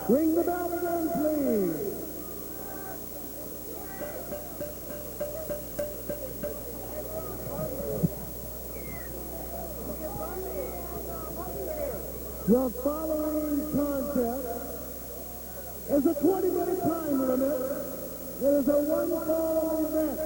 Ring the bell again, please. The following contest is a 20-minute time limit. It is a one-fall event.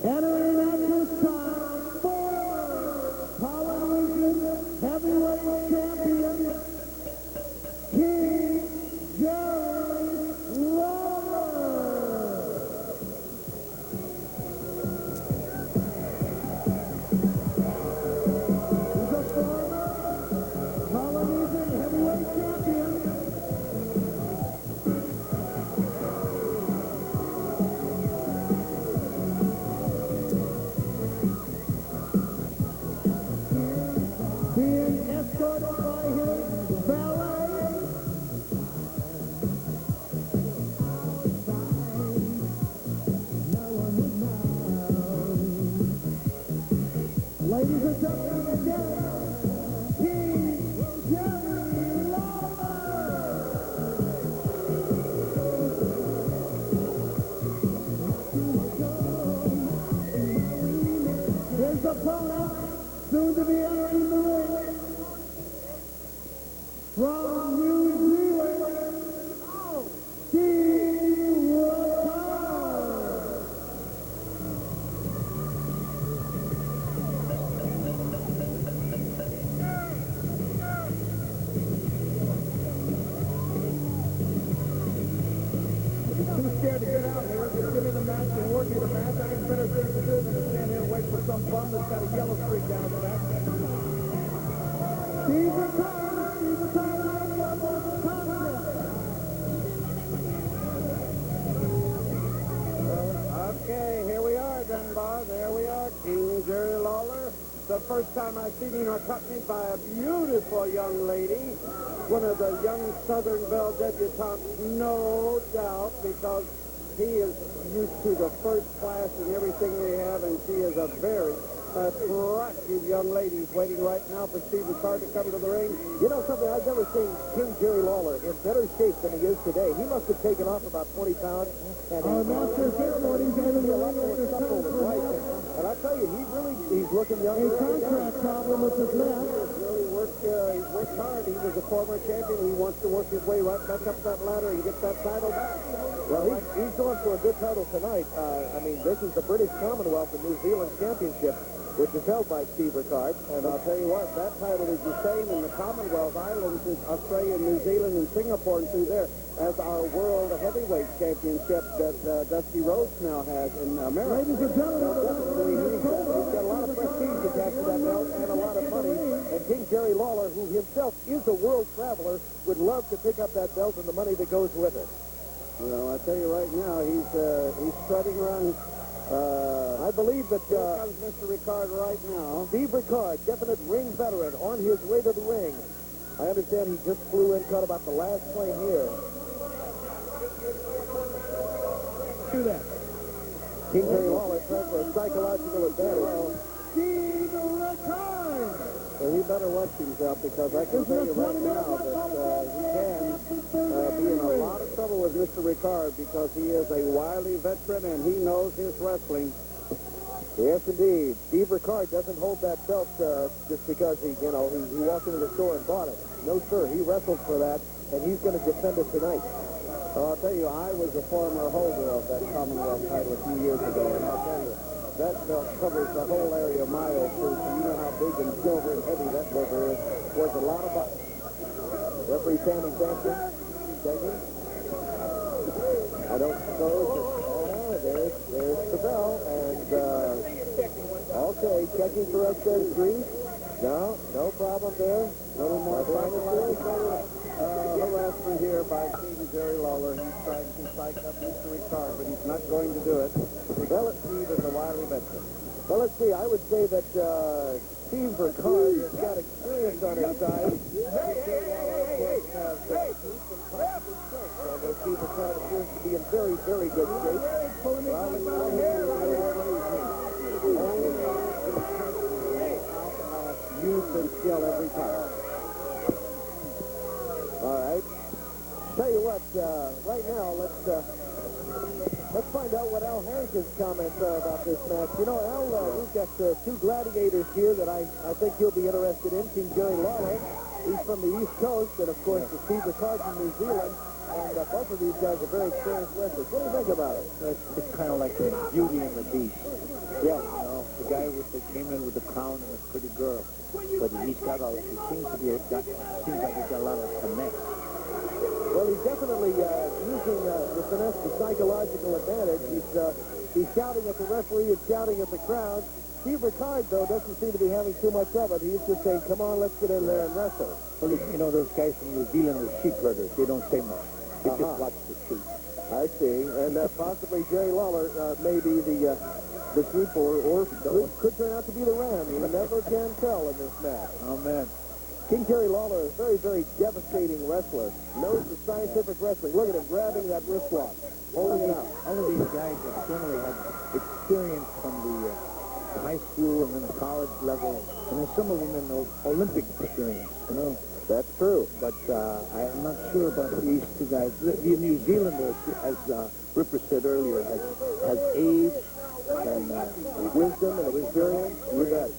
Entering at this time, former Polynesian heavyweight champion, King Jerry Lawler. He's a former Polynesian heavyweight champion. Being escorted by his valet. Ladies and gentlemen, again, King Jerry Lawler. His opponent, soon to be entering the ring, from New Zealand, Rickard. Too scared to get out here. Just give me the match and award me the match. I got better things to do than to stand here and wait for some bum that's got a yellow streak down his back. Steve Rickard, Steve Rickard, Okay, here we are, Dunbar. There we are, King Jerry Lawler. The first time I've seen him accompanied by a beautiful young lady, one of the young Southern Belle debutantes, no doubt, because he is used to the first class and everything they have, and she is a very attractive young lady who's waiting right now for Steve Rickard to come to the ring. You know something, I've never seen King Jerry Lawler in better shape than he is today. He must have taken off about 20 pounds. And Our master ceremonies entering the ring at this time for and I tell you, he's looking younger. a contract problem with his left. He's worked hard. He was a former champion. He wants to work his way right back up that ladder and get that title back. Well, he's going for a good title tonight. I mean, this is the British Commonwealth and New Zealand Championship, which is held by Steve Rickard. And I'll tell you what, that title is the same in the Commonwealth Islands, Australia, New Zealand, and Singapore, and through there, as our World Heavyweight Championship that Dusty Rhodes now has in America. Ladies and gentlemen, He's got a lot of prestige attached to that belt and a lot of money. And King Jerry Lawler, who himself is a world traveler, would love to pick up that belt and the money that goes with it. Well, I tell you right now, he's strutting around. I believe that Here comes Mr. Rickard right now. Steve Rickard, definite ring veteran, on his way to the ring. I understand he just flew in, caught about the last plane here. do that. King Jerry Lawler trying for a psychological advantage. Steve Rickard. So he better watch himself, because I can tell you right now that he can be in a lot of trouble with Mr. Rickard, because he is a wily veteran and he knows his wrestling. Yes, indeed. Steve Rickard doesn't hold that belt just because he walked into the store and bought it. No, sir. He wrestled for that, and he's going to defend it tonight. Well, I'll tell you, I was a former holder of that Commonwealth title a few years ago, and I'll tell you, that belt covers the whole area of my old church, and you know how big and silver and heavy that leather is. Worth a lot of bucks. Referee Sammy Sampson, checking. I don't suppose there's the bell, and okay, checking for us, says Green. No problem there. A little more psychological harassment here by King Jerry Lawler. He's trying to psych up Mr. Rickard, but he's not going to do it. Because Steve is a wily veteran. Well, let's see. I would say that Steve Rickard has got experience on his side. Although Steve Rickard appears to be in very, very good shape. Well, been skill every time. All right. Tell you what, right now, let's find out what Al Harrington's comments are about this match. You know, Al, we've got two gladiators here that I think you'll be interested in. King Jerry Lawler, he's from the East Coast, and of course, the Steve Rickard from New Zealand. And both of these guys are very experienced wrestlers. What do you think about it? It's kind of like the Beauty and the Beast. Yeah. You know, the guy came in with the crown and a pretty girl, but he seems like he's got a lot of finesse. Well, he's definitely using the finesse, the psychological advantage. He's shouting at the referee and shouting at the crowd. Steve Rickard, though, doesn't seem to be having too much of it. He's just saying, come on, let's get in there and wrestle. Well, you know, those guys from New Zealand are sheep herders. They don't say much. They just watch the sheep. I see. And possibly Jerry Lawler may be the sheep or could turn out to be the ram. You never can tell in this match. Oh, man. King Jerry Lawler is a very, very devastating wrestler. Knows the scientific wrestling. Look at him grabbing that wristwatch, holding it out. All of these guys have generally had experience from the high school and then college level, and then some of them in the Olympic experience, you know. That's true. But I'm not sure about these two guys. The New Zealander, as Ripper said earlier, has age and Wisdom and experience. You bet.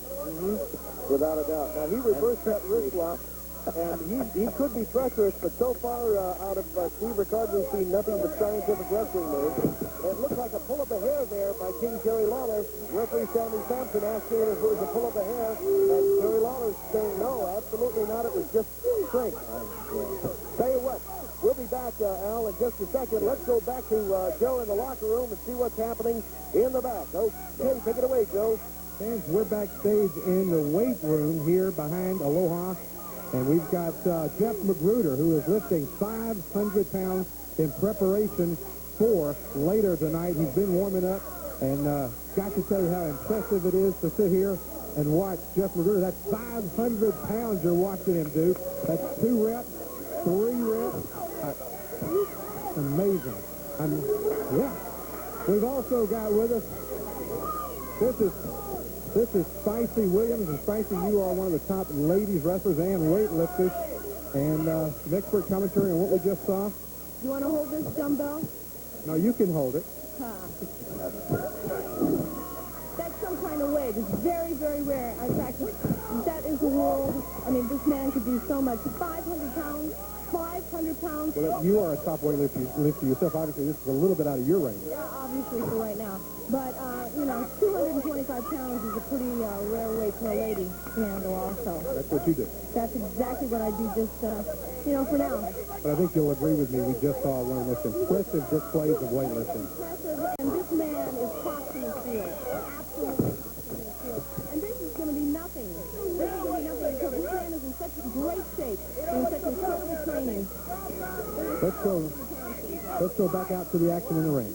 Without a doubt. Now, he reversed that wrist lock, and he could be treacherous, but so far out of Steve Rickard, we've seen nothing but scientific wrestling moves. It looked like a pull of the hair there by King Jerry Lawler. Referee Sammy Sampson asking if it was a pull of the hair, and Jerry Lawler's saying no, absolutely not. It was just strength. Tell you what, we'll be back, Al, in just a second. Let's go back to Joe in the locker room and see what's happening in the back. Okay, take it away, Joe. Fans, we're backstage in the weight room here behind Aloha, and we've got Jeff Magruder, who is lifting 500 pounds in preparation for later tonight. He's been warming up, and got to tell you how impressive it is to sit here and watch Jeff Magruder. That's 500 pounds you're watching him do. That's 2 reps, 3 reps. Amazing. Yeah. We've also got with us, this is Spicy Williams, and Spicy, you are one of the top ladies wrestlers and weightlifters, and expert commentary on what we just saw. You want to hold this dumbbell? No, you can hold it. That's some kind of weight. It's very, very rare. In fact, that is the world. I mean, this man could do so much. 500 pounds. 500 pounds. Well, you are a top weightlifter yourself. Obviously, this is a little bit out of your range. Yeah, obviously for right now. But, 225 pounds is a pretty rare weight for a lady to handle also. That's what you do. That's exactly what I do just, for now. But I think you'll agree with me. We just saw one of the most impressive displays of weightlifting. Impressive, and this man is tops in the field. Absolutely tops in the field. And this is going to be nothing. This is going to be nothing because this man is in such great shape and in such incredible training. Let's go back out to the action in the ring.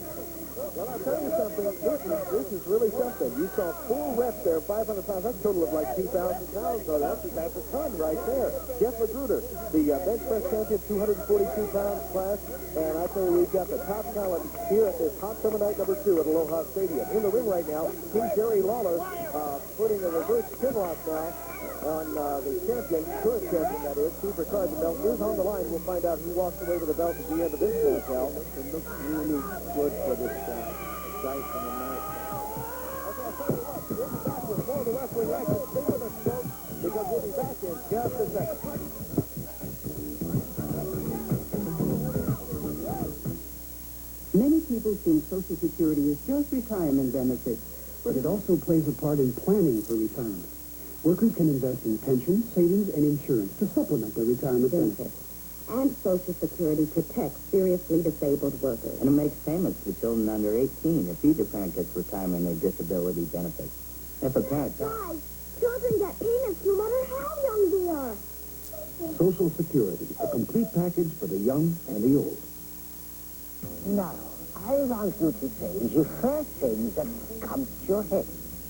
Well, I'll tell you something. This is really something. You saw 4 reps there, 500 pounds. That's a total of like 2,000 pounds. So that's a ton right there. Jeff Magruder, the bench press champion, 242-pound class. And I tell you, we've got the top talent here at this hot summer night number 2 at Aloha Stadium. In the ring right now, King Jerry Lawler putting a reverse chin lock now on the champion, current champion, that is, Steve Rickard. The belt is on the line. We'll find out who walks away with the belt at the end of this match, Al. It looks really good for this guy from America. Okay, I'll tell you what, we'll be back with more of the wrestling action. Stay with us, folks, because we'll be back in just a second. Many people think Social Security is just retirement benefits, but it also plays a part in planning for retirement. Workers can invest in pensions, savings, and insurance to supplement their retirement benefits. And Social Security protects seriously disabled workers. And it makes payments to children under 18 if either parent gets retirement or disability benefits. If a parent... Guys, children get payments no matter how young they are. Social Security, a complete package for the young and the old. Now, I want you to say the first thing that comes to your head.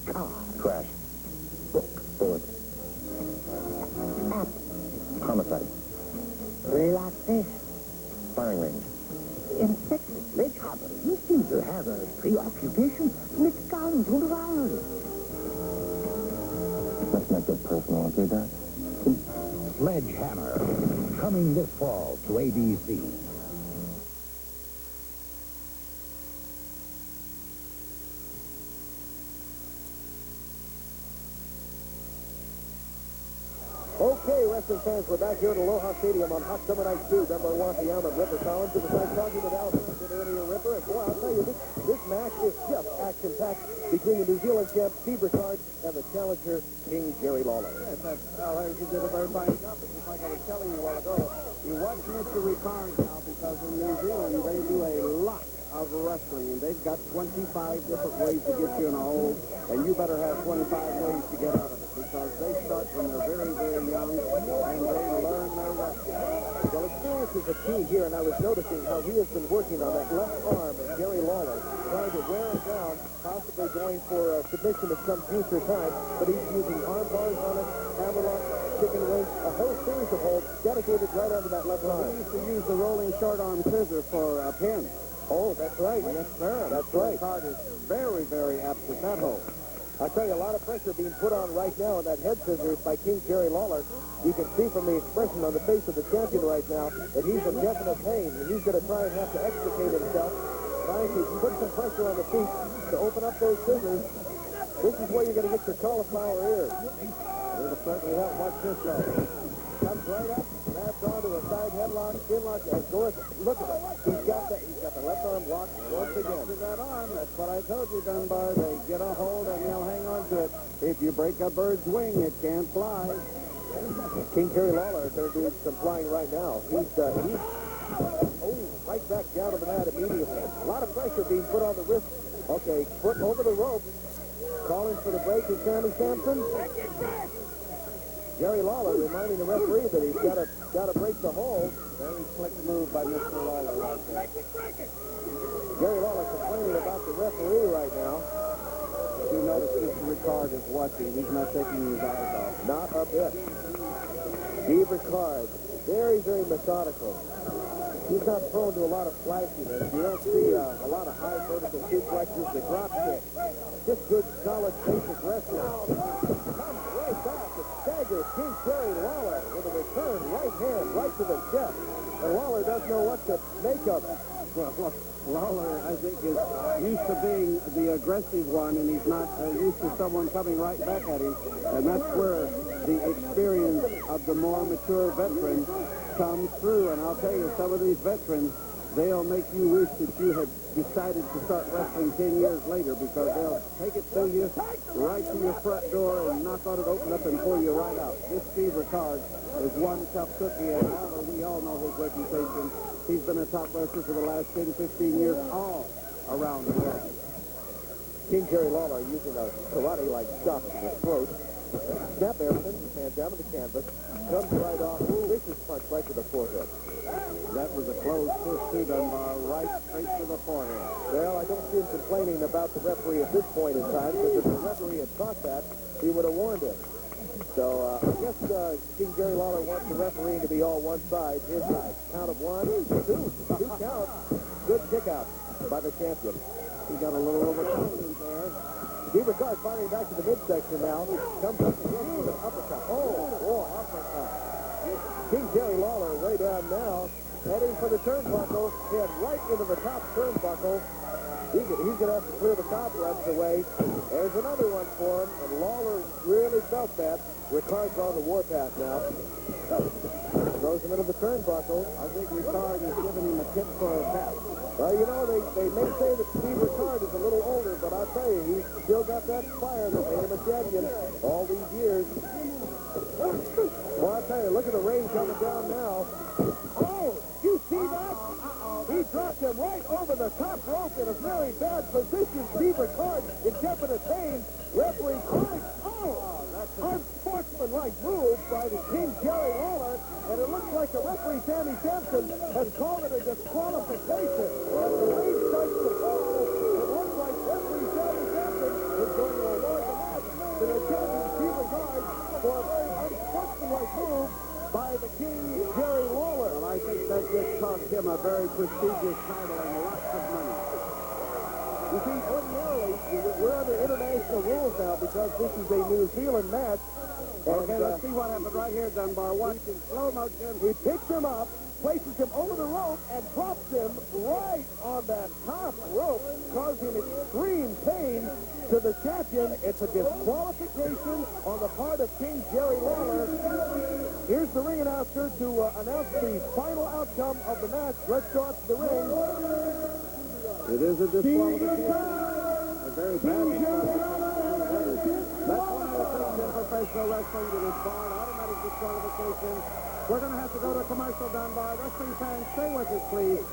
Car, Crash. book, board, apple, Homicide. relaxation. Firing range. Inspector Rickard, you seem to have a preoccupation with guns and violence. Let's make this personal, okay, Doc? Sledgehammer, coming this fall to ABC. Okay, wrestling fans, we're back here at Aloha Stadium on hot summer night 2. Number 1, the arm of Ripper Collins. It was nice talking with Al Harrington earlier, Ripper. And boy, I'll tell you, this match is just action-packed between the New Zealand champ Steve Rickard and the challenger King Jerry Lawler. Yes, Al Harrington did a very fine job. But just like I was telling you a while ago, you watch Mr. Rickard now because in New Zealand they do a lot of wrestling, and they've got 25 different ways to get you in a hole, and you better have 25 ways to get out of it because they start from they're very, very young, and they learn their wrestling. Well, experience is a key here, and I was noticing how he has been working on that left arm of Jerry Lawler, trying to wear it down, possibly going for a submission at some future time, but he's using arm bars on it, hammerlock, chicken wings, a whole series of holds dedicated right under that left arm. He used to use the rolling short arm scissor for a pin. Oh, that's right. Yes, sir. That's right. Rickard is very, very apt at that hole. I tell you, a lot of pressure being put on right now on that head scissors by King Jerry Lawler. You can see from the expression on the face of the champion right now that he's in definite pain, and he's going to try and have to extricate himself, trying to put some pressure on the feet to open up those scissors. This is where you're going to get your cauliflower ears. It'll certainly help. Watch this go. Comes right up, grabs onto a side headlock, chin lock, and goes. Look at it. He's got the left arm locked once again. To that arm, that's what I told you, Dunbar. They get a hold and they'll hang on to it. If you break a bird's wing, it can't fly. King Jerry Lawler is going to do some flying right now. He's right back down to the mat immediately. A lot of pressure being put on the wrist. Okay, foot over the rope. Calling for the break is Sammy Sampson. Jerry Lawler reminding the referee that he's got to break the hold. Very slick move by Mr. Lawler right there. Jerry Lawler complaining about the referee right now. You notice Mr. Rickard is watching. He's not taking his eyes off. Not a bit. Steve Rickard, very, very methodical. He's not prone to a lot of flashiness. You don't see a lot of high vertical suplexes, the drop kick. Just good, solid, basic wrestling. Comes right back to stagger King Jerry Lawler with a return right hand right to the chest. And Lawler doesn't know what to make of it. Well, Lawler, I think, is used to being the aggressive one, and he's not used to someone coming right back at him. And that's where the experience of the more mature veterans comes through. And I'll tell you, some of these veterans, they'll make you wish that you had decided to start wrestling 10 years later because they'll take it to you right to your front door and knock on it, open up, and pull you right out. This Steve Rickard is one tough cookie, and we all know his reputation. He's been a top wrestler for the last 10, 15 years all around the world. King Jerry Lawler using a karate-like shot to the throat. Snap there, sends his hand down to the canvas, comes right off, vicious punch right to the forehead. That was a closed fist too, Dunbar, right straight to the forehead. Well, I don't see him complaining about the referee at this point in time, because if the referee had caught that, he would have warned him. So I guess King Jerry Lawler wants the referee to be all one side, his side. Count of 1, 2 counts. Good kick out by the champion. He got a little overconfident there. Steve Rickard firing back to the midsection now. Comes up again with an uppercut. Oh, boy, uppercut. King Jerry Lawler way down now, heading for the turnbuckle. Head right into the top turnbuckle. He's going to have to clear the top runs away. There's another one for him, and Lawler really felt that. Rickard's on the warpath now. Throws him into the turnbuckle. I think Rickard is giving him a tip for a tap. Well, you know, they may say that Steve Rickard is a little older, but I'll tell you, he's still got that fire that made him a champion all these years. Well, I'll tell you, look at the rain coming down now. Oh, you see that? He dropped him right over the top rope in a very bad position. Steve Rickard in definite pain. Referee calling. Oh, that's an unsportsmanlike move by the King Jerry Lawler, and it looks like the referee, Sammy Sampson, has called it a disqualification. As the rain starts to fall, it looks like referee Sammy Sampson is going to award the match to the champion, Steve Rickard, for a very unsportsmanlike move by the King Jerry Lawler. Well, I think that just cost him a very prestigious title and lots of money. You see, ordinarily, we're under international rules now because this is a New Zealand match. Okay, let's see what happened right here, Dunbar. Watch in slow motion. He picks him up, places him over the rope, and drops him right on that top rope, causing extreme pain to the champion. It's a disqualification on the part of King Jerry Lawler. Here's the ring announcer to announce the final outcome of the match. Let's go up to the ring. It is a disqualification. A very bad disqualification. That's one of the things in professional wrestling that is barred, automatic disqualification. We're going to have to go to a commercial, Dunbar. Wrestling fans, stay with us, please.